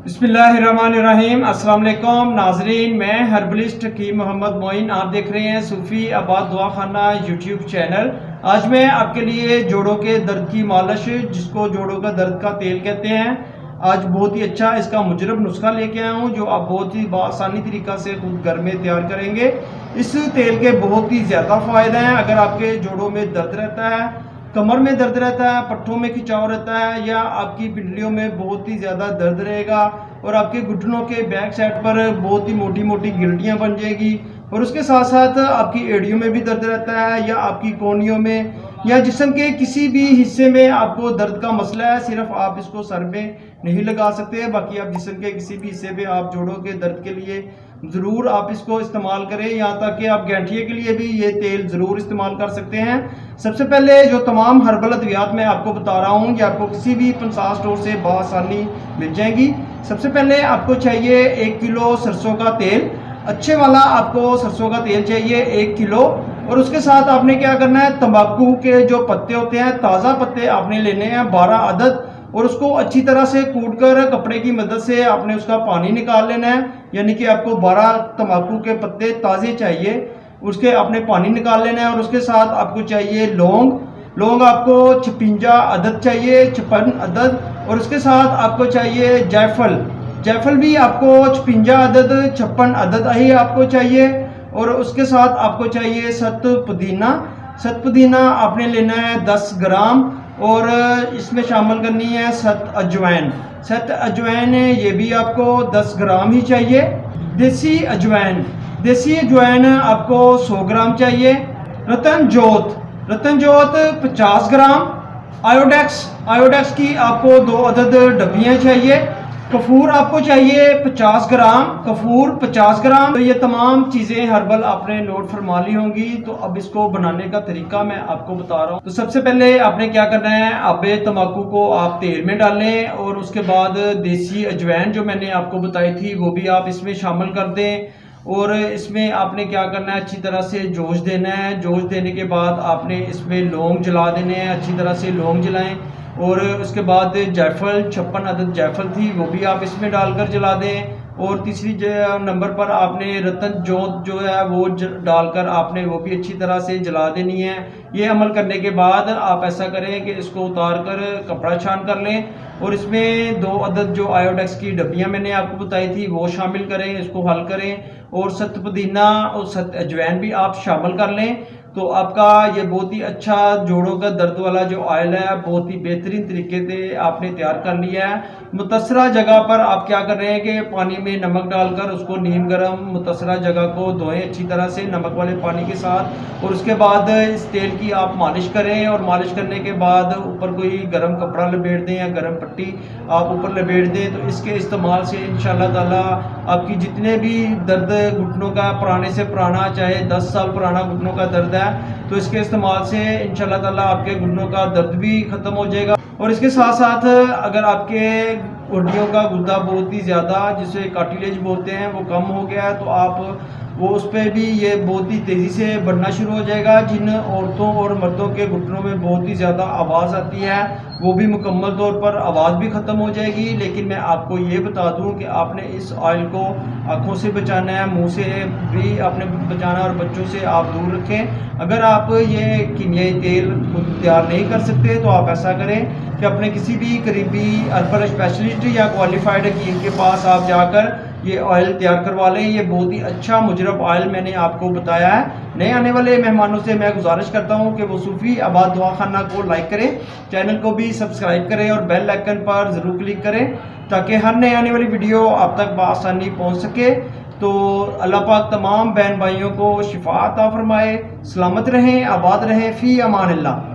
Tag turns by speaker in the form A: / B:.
A: बिस्मिल्लाहिर्रहमानिर्रहीम। अस्सलाम वालेकुम नाजरीन, मैं हर्बलिस्ट हकीम मोहम्मद मोइन। आप देख रहे हैं सूफ़ी आबाद दवाखाना यूट्यूब चैनल। आज मैं आपके लिए जोड़ों के दर्द की मालिश, जिसको जोड़ों का दर्द का तेल कहते हैं, आज बहुत ही अच्छा इसका मुजरब नुस्खा लेके आया हूँ, जो आप बहुत ही आसानी तरीका से खुद घर में तैयार करेंगे। इस तेल के बहुत ही ज़्यादा फ़ायदे हैं। अगर आपके जोड़ों में दर्द रहता है, कमर में दर्द रहता है, पट्टों में खिंचाव रहता है, या आपकी पिंडलियों में बहुत ही ज़्यादा दर्द रहेगा और आपके घुटनों के बैक साइड पर बहुत ही मोटी मोटी गिल्टियाँ बन जाएगी, और उसके साथ साथ आपकी एड़ियों में भी दर्द रहता है, या आपकी कोहनियों में, या जिस्म के किसी भी हिस्से में आपको दर्द का मसला है, सिर्फ आप इसको सर में नहीं लगा सकते, बाकी आप जिस्म के किसी भी हिस्से पे आप जोड़ों के दर्द के लिए ज़रूर आप इसको इस्तेमाल करें। यहाँ तक कि आप गैंठिए के लिए भी ये तेल ज़रूर इस्तेमाल कर सकते हैं। सबसे पहले जो तमाम हर्बल अद्वियात मैं आपको बता रहा हूँ, ये आपको किसी भी पंसार स्टोर से बआसानी मिल जाएंगी। सबसे पहले आपको चाहिए 1 किलो सरसों का तेल, अच्छे वाला आपको सरसों का तेल चाहिए 1 किलो। और उसके साथ आपने क्या करना है, तंबाकू के जो पत्ते होते हैं, ताज़ा पत्ते आपने लेने हैं 12 अदद, और उसको अच्छी तरह से कूट कर कपड़े की मदद से आपने उसका पानी निकाल लेना है। यानी कि आपको 12 तंबाकू के पत्ते ताज़े चाहिए, उसके आपने पानी निकाल लेना है। और उसके साथ आपको चाहिए लौंग, लौंग आपको 56 अदद चाहिए, 56 अदद। और उसके साथ आपको चाहिए जायफल, जायफल भी आपको 56 अदद, 56 अदद ही आपको चाहिए। और उसके साथ आपको चाहिए सत पुदीना, सत पुदीना आपने लेना है 10 ग्राम। और इसमें शामिल करनी है सत अजवाइन, सत अजवाइन ये भी आपको 10 ग्राम ही चाहिए। देसी अजवाइन, देसी अजवाइन आपको 100 ग्राम चाहिए। रतन जोत, रतन जोत 50 ग्राम। आयोडेक्स, आयोडेक्स की आपको 2 अदद डब्बियाँ चाहिए। कपूर आपको चाहिए 50 ग्राम, कपूर 50 ग्राम। तो ये तमाम चीज़ें हर्बल आपने नोट फरमा ली होंगी। तो अब इसको बनाने का तरीका मैं आपको बता रहा हूँ। तो सबसे पहले आपने क्या करना है, आबे तंबाकू को आप तेल में डालें, और उसके बाद देसी अजवाइन जो मैंने आपको बताई थी वो भी आप इसमें शामिल कर दें। और इसमें आपने क्या करना है, अच्छी तरह से जोश देना है। जोश देने के बाद आपने इसमें लौंग जला देने हैं, अच्छी तरह से लौंग जलाएं। और उसके बाद जायफल, 56 अदद जायफल थी, वो भी आप इसमें डालकर जला दें। और तीसरी नंबर पर आपने रतन जोत जो है वो डालकर आपने वो भी अच्छी तरह से जला देनी है। ये अमल करने के बाद आप ऐसा करें कि इसको उतार कर कपड़ा छान कर लें, और इसमें 2 अदद जो आयोडेक्स की डब्बियाँ मैंने आपको बताई थी वो शामिल करें, इसको हल करें। और सत पुदीना और सत अजवाइन भी आप शामिल कर लें। तो आपका ये बहुत ही अच्छा जोड़ों का दर्द वाला जो ऑयल है, बहुत ही बेहतरीन तरीके से आपने तैयार कर लिया है। मुतसरा जगह पर आप क्या कर रहे हैं कि पानी में नमक डालकर उसको नीम गर्म मुतसरा जगह को धोएं अच्छी तरह से नमक वाले पानी के साथ। और उसके बाद इस तेल की आप मालिश करें, और मालिश करने के बाद ऊपर कोई गर्म कपड़ा लपेट दें या गर्म पट्टी आप ऊपर लपेट दें। तो इसके इस्तेमाल से इंशाल्लाह ताला आपकी जितने भी दर्द घुटनों का पुराने से पुराना, चाहे 10 साल पुराना घुटनों का दर्द है, तो इसके इस्तेमाल से इंशाल्लाह ताला आपके घुटनों का दर्द भी खत्म हो जाएगा। और इसके साथ साथ अगर आपके हड्डियों का गुद्दा बहुत ही ज़्यादा, जिसे कार्टिलेज बोलते हैं, वो कम हो गया है, तो आप वो उस पर भी ये बहुत ही तेज़ी से बढ़ना शुरू हो जाएगा। जिन औरतों और मर्दों के घुटनों में बहुत ही ज़्यादा आवाज़ आती है, वो भी मुकम्मल तौर पर आवाज़ भी ख़त्म हो जाएगी। लेकिन मैं आपको ये बता दूं कि आपने इस ऑयल को आँखों से बचाना है, मुंह से भी आपने बचाना, और बच्चों से आप दूर रखें। अगर आप ये कीमियाई तेल खुद तैयार नहीं कर सकते, तो आप ऐसा करें कि अपने किसी भी करीबी हर्बल स्पेशलिस्ट या क्वालिफाइड हकीम के पास आप जाकर ये ऑयल तैयार करवा लें। ये बहुत ही अच्छा मुजरब ऑयल मैंने आपको बताया है। नए आने वाले मेहमानों से मैं गुजारिश करता हूं कि वो सूफ़ी आबाद दवाखाना को लाइक करें, चैनल को भी सब्सक्राइब करें, और बेल आइकन पर ज़रूर क्लिक करें, ताकि हर नए आने वाली वीडियो आप तक बआसानी पहुंच सके। तो अल्लाह पाक तमाम बहन भाइयों को शिफा अता फरमाए। सलामत रहें, आबाद रहें, फ़ी अमान अल्लाह।